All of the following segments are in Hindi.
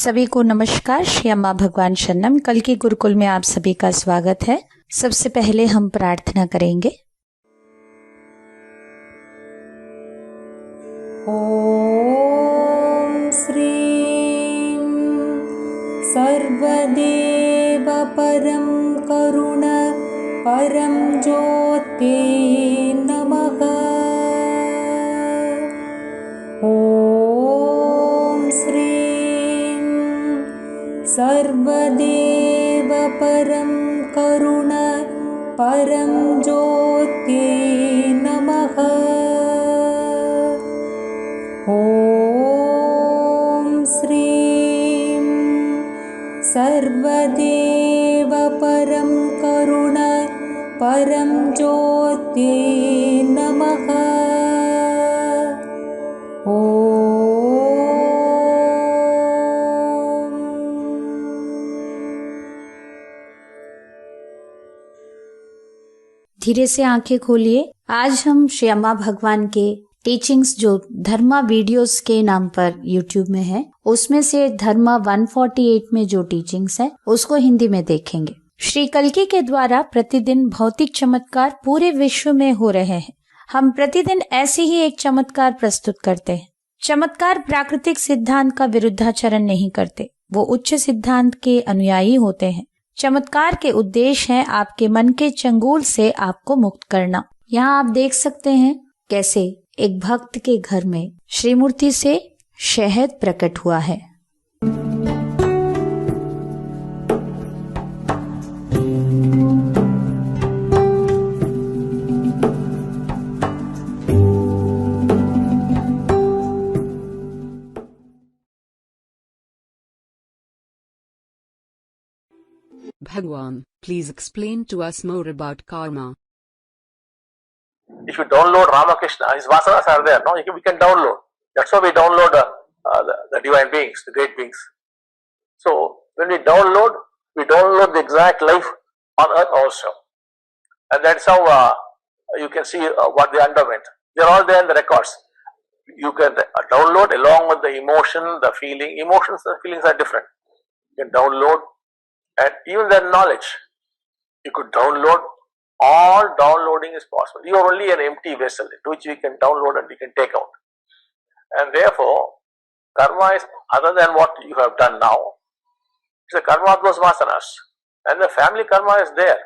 सभी को नमस्कार। श्री अम्मा भगवान शरणम। कल की गुरुकुल में आप सभी का स्वागत है। सबसे पहले हम प्रार्थना करेंगे। ओम श्रीं सर्वदेव परं करुण परं ज्योते नमः। ओम श्रीं सर्वदेव परं करुण परं ज्योते नमः। ओम श्रीं सर्वदेव परं करुण परं ज्योते नमः। धीरे से आंखें खोलिए। आज हम श्री अम्मा भगवान के टीचिंग्स जो धर्मा वीडियोस के नाम पर यूट्यूब में है, उसमें से धर्मा 148 में जो टीचिंग्स है उसको हिंदी में देखेंगे। श्री कल्की के द्वारा प्रतिदिन भौतिक चमत्कार पूरे विश्व में हो रहे हैं। हम प्रतिदिन ऐसे ही एक चमत्कार प्रस्तुत करते हैं। चमत्कार प्राकृतिक सिद्धांत का विरुद्धाचरण नहीं करते, वो उच्च सिद्धांत के अनुयायी होते हैं। चमत्कार के उद्देश्य है आपके मन के चंगुल से आपको मुक्त करना। यहाँ आप देख सकते हैं कैसे एक भक्त के घर में श्रीमूर्ति से शहद प्रकट हुआ है। Bhagwan, please explain to us more about karma. If you download Ramakrishna, his vasanas are there. No, we can download. That's why we download the divine beings, the great beings. So when we download the exact life on earth also, and that's how you can see what they underwent. They're all there in the records. You can download along with the emotion, the feeling. Emotions and feelings are different. You can download, and even their knowledge. You could download. All downloading is possible. You are only an empty vessel which we can download and we can take out. And therefore, karma is other than what you have done now. It's the karma of those vasanas. And the family karma is there.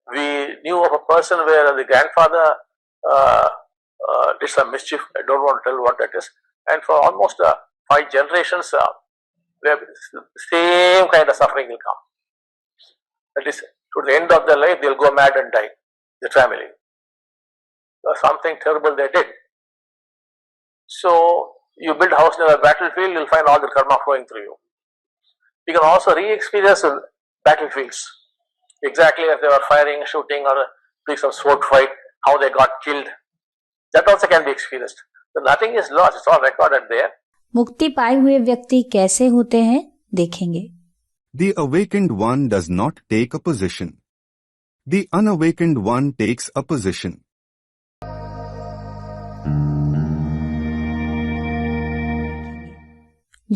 We knew of a person where the grandfather did some mischief. I don't want to tell what that is. And for almost 5 generations, the same kind of suffering will come. That is, to the end of their life, they'll go mad and die, the family. Something terrible they did. So, you build a house near a battlefield, you'll find all the karma flowing through you. You can also re-experience battlefields. Exactly as they were firing, shooting, or a piece of sword fight, how they got killed. That also can be experienced. So, nothing is lost, it's all recorded there. मुक्ति पाए हुए व्यक्ति कैसे होते हैं देखेंगे। The awakened one does not take a position. The unawakened one takes a position.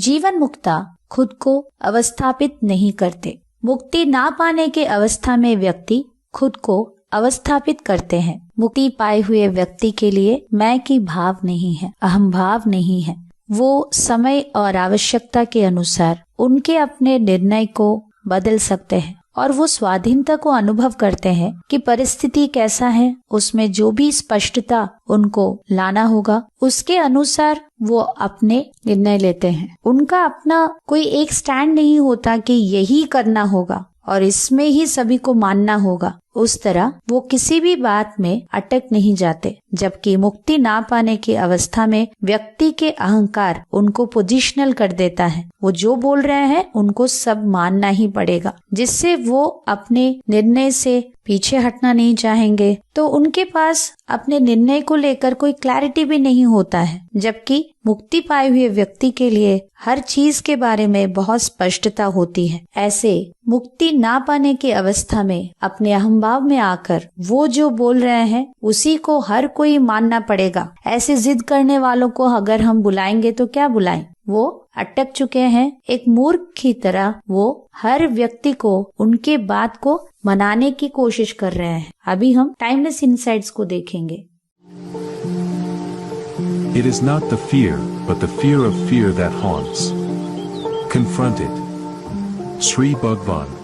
जीवन मुक्ता खुद को अवस्थापित नहीं करते। मुक्ति ना पाने के अवस्था में व्यक्ति खुद को अवस्थापित करते हैं। मुक्ति पाए हुए व्यक्ति के लिए मैं की भाव नहीं है, अहम भाव नहीं है। वो समय और आवश्यकता के अनुसार उनके अपने निर्णय को बदल सकते हैं और वो स्वाधीनता को अनुभव करते हैं कि परिस्थिति कैसा है, उसमें जो भी स्पष्टता उनको लाना होगा उसके अनुसार वो अपने निर्णय लेते हैं। उनका अपना कोई एक स्टैंड नहीं होता कि यही करना होगा और इसमें ही सभी को मानना होगा। उस तरह वो किसी भी बात में अटक नहीं जाते। जबकि मुक्ति ना पाने की अवस्था में व्यक्ति के अहंकार उनको पोजिशनल कर देता है। वो जो बोल रहे हैं उनको सब मानना ही पड़ेगा, जिससे वो अपने निर्णय से पीछे हटना नहीं चाहेंगे। तो उनके पास अपने निर्णय को लेकर कोई क्लैरिटी भी नहीं होता है। जबकि मुक्ति पाए हुए व्यक्ति के लिए हर चीज के बारे में बहुत स्पष्टता होती है। ऐसे मुक्ति ना पाने की अवस्था में अपने अहम दबाव में आकर वो जो बोल रहे हैं उसी को हर कोई मानना पड़ेगा। ऐसे जिद करने वालों को अगर हम बुलाएंगे तो क्या बुलाएं? वो अटक चुके हैं एक मूर्ख की तरह। वो हर व्यक्ति को उनके बात को मनाने की कोशिश कर रहे हैं। अभी हम टाइमलेस इनसाइट्स को देखेंगे। It is not the fear, but the fear of fear that haunts. Confront it. Sri Bhagwan.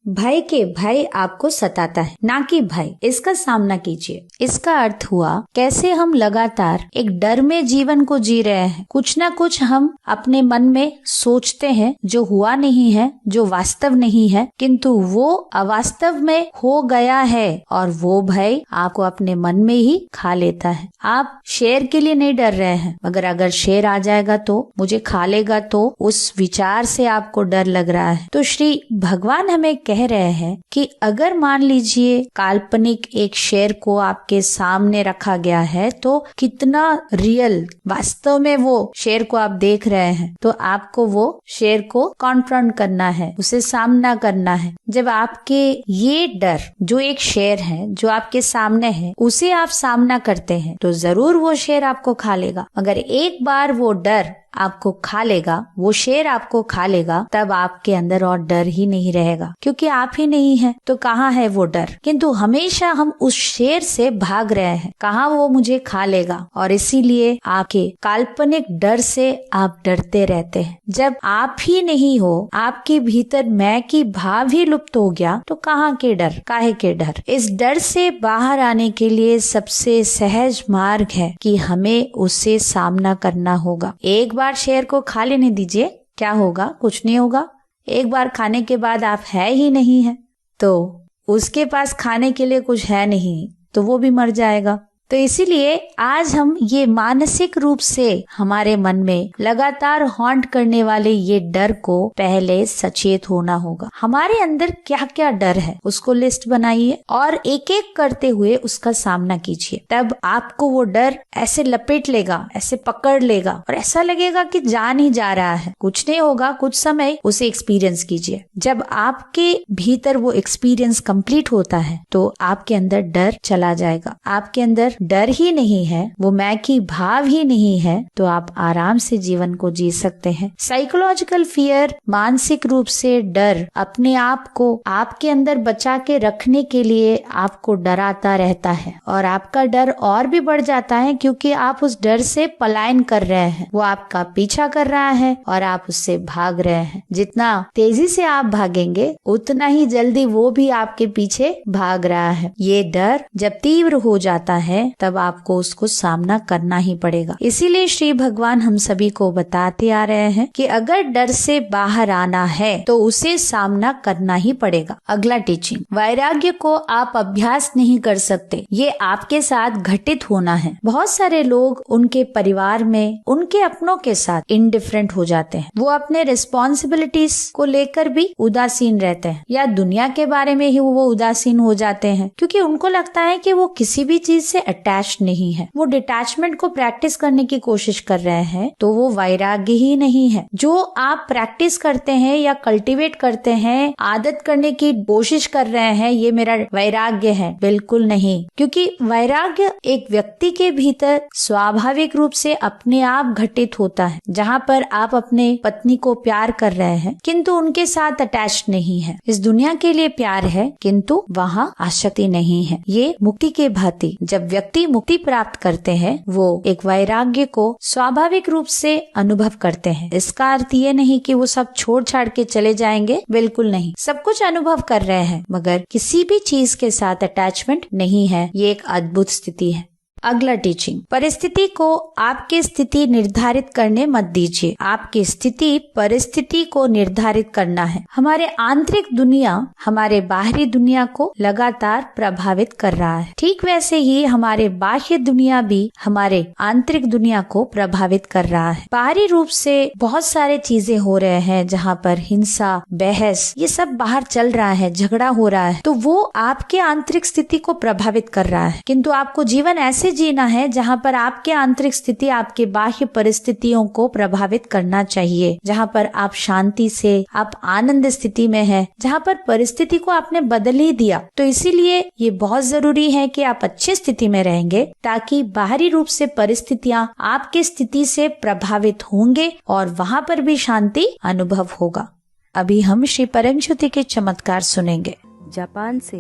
भय के भय आपको सताता है, ना कि भय। इसका सामना कीजिए। इसका अर्थ हुआ कैसे हम लगातार एक डर में जीवन को जी रहे हैं। कुछ ना कुछ हम अपने मन में सोचते हैं जो हुआ नहीं है, जो वास्तव नहीं है, किंतु वो अवास्तव में हो गया है और वो भय आपको अपने मन में ही खा लेता है। आप शेर के लिए नहीं डर रहे हैं, मगर अगर शेर आ जाएगा तो मुझे खा लेगा, तो उस विचार से आपको डर लग रहा है। तो श्री भगवान हमें कह रहे हैं कि अगर मान लीजिए काल्पनिक एक शेर को आपके सामने रखा गया है तो कितना रियल वास्तव में वो शेर को आप देख रहे हैं, तो आपको वो शेर को कॉन्फ्रंट करना है, उसे सामना करना है। जब आपके ये डर जो एक शेर है जो आपके सामने है उसे आप सामना करते हैं तो जरूर वो शेर आपको खा लेगा। मगर एक बार वो डर आपको खा लेगा, वो शेर आपको खा लेगा, तब आपके अंदर और डर ही नहीं रहेगा, क्योंकि आप ही नहीं है तो कहाँ है वो डर। किंतु हमेशा हम उस शेर से भाग रहे हैं, कहाँ वो मुझे खा लेगा, और इसीलिए आपके काल्पनिक डर से आप डरते रहते हैं। जब आप ही नहीं हो, आपके भीतर मैं की भाव ही लुप्त हो गया, तो कहाँ के डर, काहे के डर। इस डर से बाहर आने के लिए सबसे सहज मार्ग है कि हमें उससे सामना करना होगा। एक बार शेर को खा लेने दीजिए, क्या होगा? कुछ नहीं होगा। एक बार खाने के बाद आप है ही नहीं है, तो उसके पास खाने के लिए कुछ है नहीं, तो वो भी मर जाएगा। तो इसीलिए आज हम ये मानसिक रूप से हमारे मन में लगातार हॉन्ट करने वाले ये डर को पहले सचेत होना होगा। हमारे अंदर क्या क्या डर है उसको लिस्ट बनाइए और एक एक करते हुए उसका सामना कीजिए। तब आपको वो डर ऐसे लपेट लेगा, ऐसे पकड़ लेगा और ऐसा लगेगा कि जान ही जा रहा है। कुछ नहीं होगा, कुछ समय उसे एक्सपीरियंस कीजिए। जब आपके भीतर वो एक्सपीरियंस कंप्लीट होता है तो आपके अंदर डर चला जाएगा। आपके अंदर डर ही नहीं है, वो मैं की भाव ही नहीं है, तो आप आराम से जीवन को जी सकते हैं। साइकोलॉजिकल फियर, मानसिक रूप से डर, अपने आप को आपके अंदर बचा के रखने के लिए आपको डराता रहता है और आपका डर और भी बढ़ जाता है क्योंकि आप उस डर से पलायन कर रहे हैं। वो आपका पीछा कर रहा है और आप उससे भाग रहे हैं। जितना तेजी से आप भागेंगे उतना ही जल्दी वो भी आपके पीछे भाग रहा है। ये डर जब तीव्र हो जाता है तब आपको उसको सामना करना ही पड़ेगा। इसीलिए श्री भगवान हम सभी को बताते आ रहे हैं कि अगर डर से बाहर आना है तो उसे सामना करना ही पड़ेगा। अगला टीचिंग, वैराग्य को आप अभ्यास नहीं कर सकते, ये आपके साथ घटित होना है। बहुत सारे लोग उनके परिवार में उनके अपनों के साथ इनडिफरेंट हो जाते हैं। वो अपने रिस्पॉन्सिबिलिटीज को लेकर भी उदासीन रहते हैं या दुनिया के बारे में ही वो उदासीन हो जाते हैं क्योंकि उनको लगता है कि वो किसी भी चीज से अटैच नहीं है। वो डिटैचमेंट को प्रैक्टिस करने की कोशिश कर रहे हैं तो वो वैराग्य ही नहीं है। जो आप प्रैक्टिस करते हैं या कल्टीवेट करते हैं, आदत करने की कोशिश कर रहे हैं, ये मेरा वैराग्य है, बिल्कुल नहीं। क्योंकि वैराग्य एक व्यक्ति के भीतर स्वाभाविक रूप से अपने आप घटित होता है, जहाँ पर आप अपने पत्नी को प्यार कर रहे हैं किंतु उनके साथ अटैच नहीं है। इस दुनिया के लिए प्यार है किंतु वहाँ आसक्ति नहीं है। ये मुक्ति के भांति जब व्यक्ति मुक्ति प्राप्त करते हैं वो एक वैराग्य को स्वाभाविक रूप से अनुभव करते हैं। इसका अर्थ ये नहीं कि वो सब छोड़ छाड़ के चले जाएंगे, बिल्कुल नहीं। सब कुछ अनुभव कर रहे हैं मगर किसी भी चीज के साथ अटैचमेंट नहीं है। ये एक अद्भुत स्थिति है। अगला टीचिंग, परिस्थिति को आपकी स्थिति निर्धारित करने मत दीजिए। आपकी स्थिति परिस्थिति को निर्धारित करना है। हमारे आंतरिक दुनिया हमारे बाहरी दुनिया को लगातार प्रभावित कर रहा है। ठीक वैसे ही हमारे बाह्य दुनिया भी हमारे आंतरिक दुनिया को प्रभावित कर रहा है। बाहरी रूप से बहुत सारे चीजें हो रहे हैं जहाँ पर हिंसा, बहस, ये सब बाहर चल रहा है, झगड़ा हो रहा है, तो वो आपके आंतरिक स्थिति को प्रभावित कर रहा है। किंतु आपको जीवन ऐसे जीना है जहाँ पर आपके आंतरिक स्थिति आपके बाह्य परिस्थितियों को प्रभावित करना चाहिए, जहाँ पर आप शांति से, आप आनंद स्थिति में हैं, जहाँ पर परिस्थिति को आपने बदल ही दिया। तो इसीलिए ये बहुत जरूरी है कि आप अच्छी स्थिति में रहेंगे, ताकि बाहरी रूप से परिस्थितियां आपके स्थिति से प्रभावित होंगे और वहाँ पर भी शांति अनुभव होगा। अभी हम श्री परम ज्योति के चमत्कार सुनेंगे। जापान से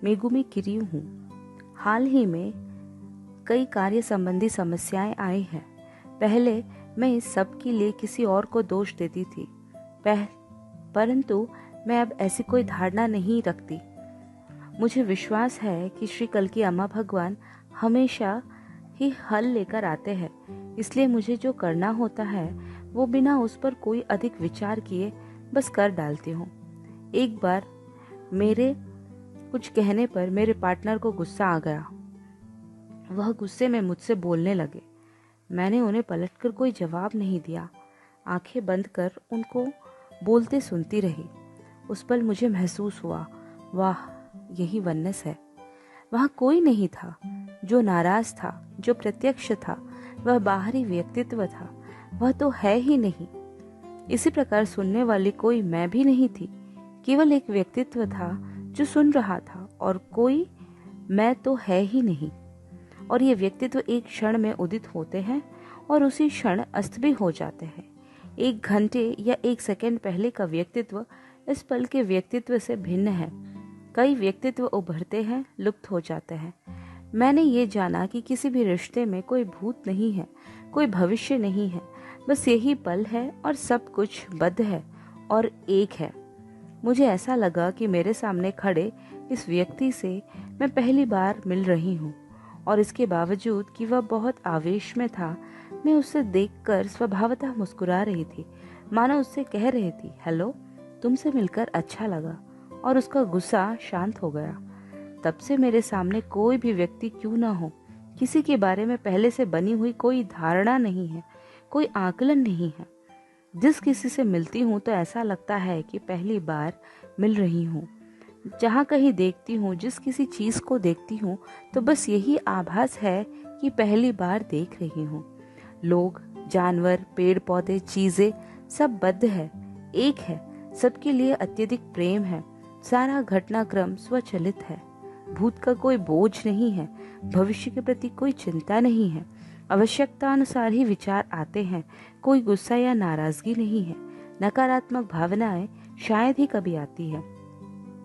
मेगुमी किरियू हूँ। हाल ही में कई कार्य संबंधी समस्याएं आई हैं। पहले मैं इस सब के लिए किसी और को दोष देती थी, परंतु मैं अब ऐसी कोई धारणा नहीं रखती। मुझे विश्वास है कि श्री कल्कि अम्मा भगवान हमेशा ही हल लेकर आते हैं, इसलिए मुझे जो करना होता है वो बिना उस पर कोई अधिक विचार किए बस कर डालती हूँ। एक बार मेरे कुछ कहने पर मेरे पार्टनर को गुस्सा आ गया। वह गुस्से में मुझसे बोलने लगे। मैंने उन्हें पलटकर कोई जवाब नहीं दिया, आंखें बंद कर उनको बोलते सुनती रही। उस पल मुझे महसूस हुआ, वाह, यही वननेस है। वहाँ कोई नहीं था जो नाराज था, जो प्रत्यक्ष था, वह बाहरी व्यक्तित्व था, वह तो है ही नहीं। इसी प्रकार सुनने वाली कोई मैं भी नहीं थी, केवल एक व्यक्तित्व था जो सुन रहा था और कोई मैं तो है ही नहीं। और ये व्यक्तित्व एक क्षण में उदित होते हैं और उसी क्षण अस्त भी हो जाते हैं। 1 घंटे या 1 सेकंड पहले का व्यक्तित्व इस पल के व्यक्तित्व से भिन्न है। कई व्यक्तित्व उभरते हैं, लुप्त हो जाते हैं। मैंने ये जाना कि किसी भी रिश्ते में कोई भूत नहीं है, कोई भविष्य नहीं है, बस यही पल है और सब कुछ बद्ध है और एक है। मुझे ऐसा लगा कि मेरे सामने खड़े इस व्यक्ति से मैं पहली बार मिल रही हूँ, और इसके बावजूद कि वह बहुत आवेश में था, मैं उसे देखकर स्वभावतः मुस्कुरा रही थी, मानो उससे कह रही थी, हेलो, तुमसे मिलकर अच्छा लगा, और उसका गुस्सा शांत हो गया। तब से मेरे सामने कोई भी व्यक्ति क्यों ना हो, किसी के बारे में पहले से बनी हुई कोई धारणा नहीं है, कोई आकलन नहीं है। जिस किसी से मिलती हूँ तो ऐसा लगता है कि पहली बार मिल रही हूँ। जहाँ कहीं देखती हूँ, जिस किसी चीज़ को देखती हूँ, तो बस यही आभास है कि पहली बार देख रही हूँ। लोग, जानवर, पेड़ पौधे, चीज़ें सब बद्ध है, एक है, सबके लिए अत्यधिक प्रेम है। सारा घटनाक्रम स्वचलित है। भूत का कोई बोझ नहीं है, भविष्य के प्रति कोई चिंता नहीं है। आवश्यकता अनुसार ही विचार आते हैं, कोई गुस्सा या नाराजगी नहीं है। नकारात्मक भावनाएं शायद ही कभी आती है,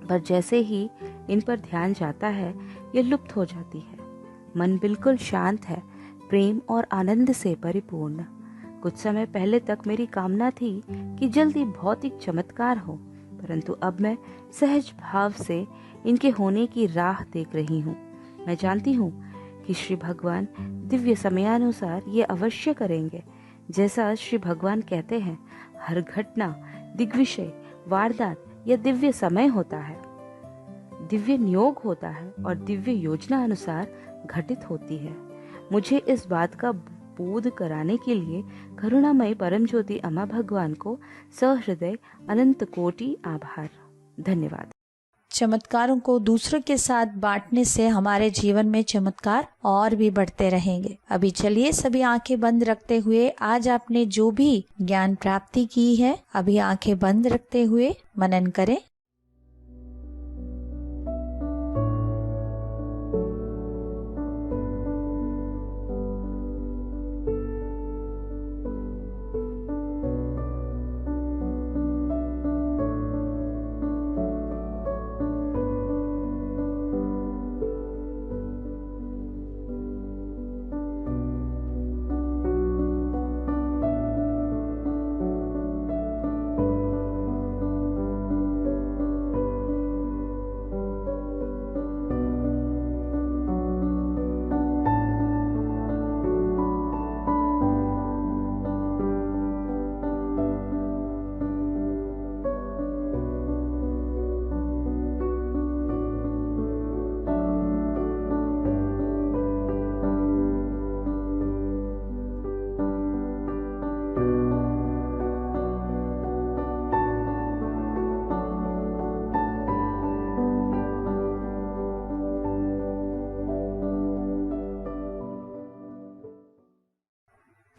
पर जैसे ही इन पर ध्यान जाता है ये लुप्त हो जाती है। मन बिल्कुल शांत है, प्रेम और आनंद से परिपूर्ण। कुछ समय पहले तक मेरी कामना थी कि जल्दी भौतिक चमत्कार हो, परंतु अब मैं सहज भाव से इनके होने की राह देख रही हूँ। मैं जानती हूँ कि श्री भगवान दिव्य समयानुसार ये अवश्य करेंगे। जैसा श्री भगवान कहते हैं, हर घटना दिग्विषय, वारदात या दिव्य समय होता है, दिव्य नियोग होता है और दिव्य योजना अनुसार घटित होती है। मुझे इस बात का बोध कराने के लिए करुणामयी परम ज्योति अम्मा भगवान को सहृदय अनंत कोटि आभार। धन्यवाद। चमत्कारों को दूसरों के साथ बांटने से हमारे जीवन में चमत्कार और भी बढ़ते रहेंगे। अभी चलिए सभी आंखें बंद रखते हुए, आज आपने जो भी ज्ञान प्राप्ति की है, अभी आंखें बंद रखते हुए मनन करें।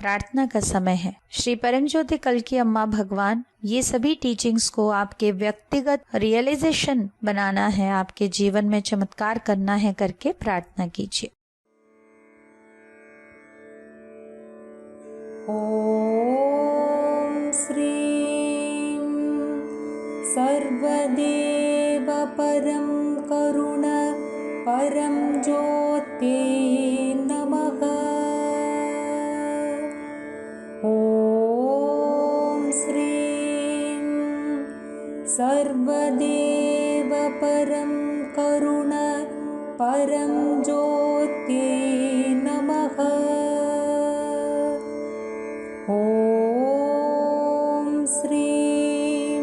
प्रार्थना का समय है। श्री परमज्योति कल्की अम्मा भगवान ये सभी टीचिंग्स को आपके व्यक्तिगत रियलाइजेशन बनाना है, आपके जीवन में चमत्कार करना है करके प्रार्थना कीजिए। ॐ श्रीं सर्वदेव परं करुण परं ज्योते नमः। ॐ श्रीं सर्वदेव परं करुण परं ज्योते नमः। ॐ श्रीं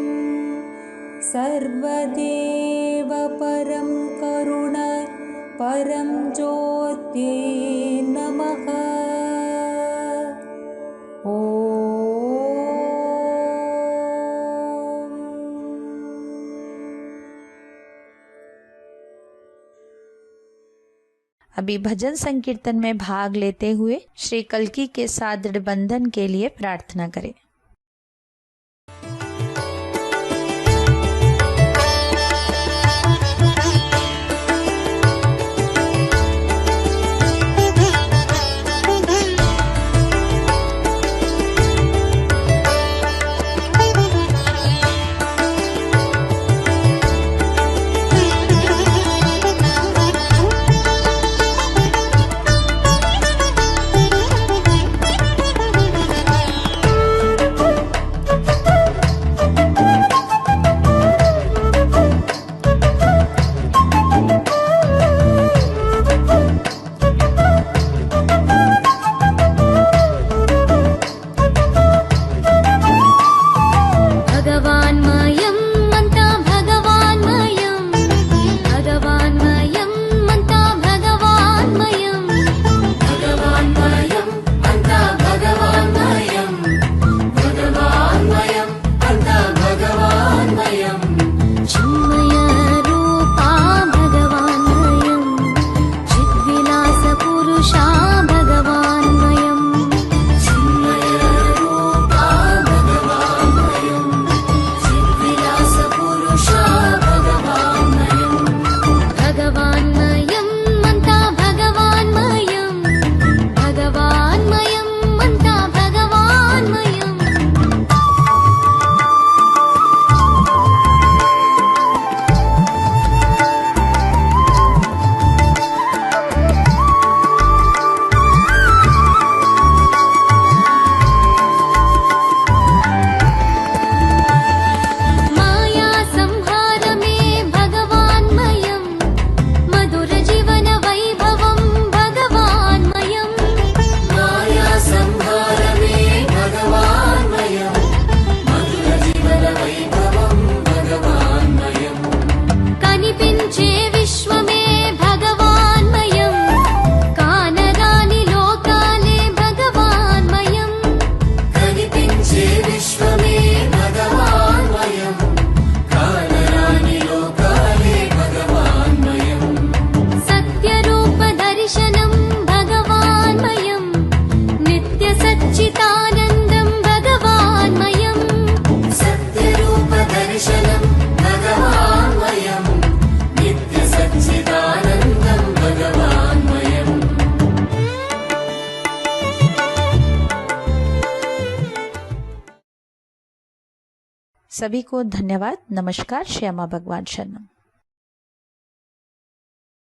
सर्वदेव परं करुण परं ज्योते नमः। अभी भजन संकीर्तन में भाग लेते हुए श्री कल्की के साथ दृढ़ बंधन के लिए प्रार्थना करें। सभी को धन्यवाद। नमस्कार। श्यामा भगवान शरणम।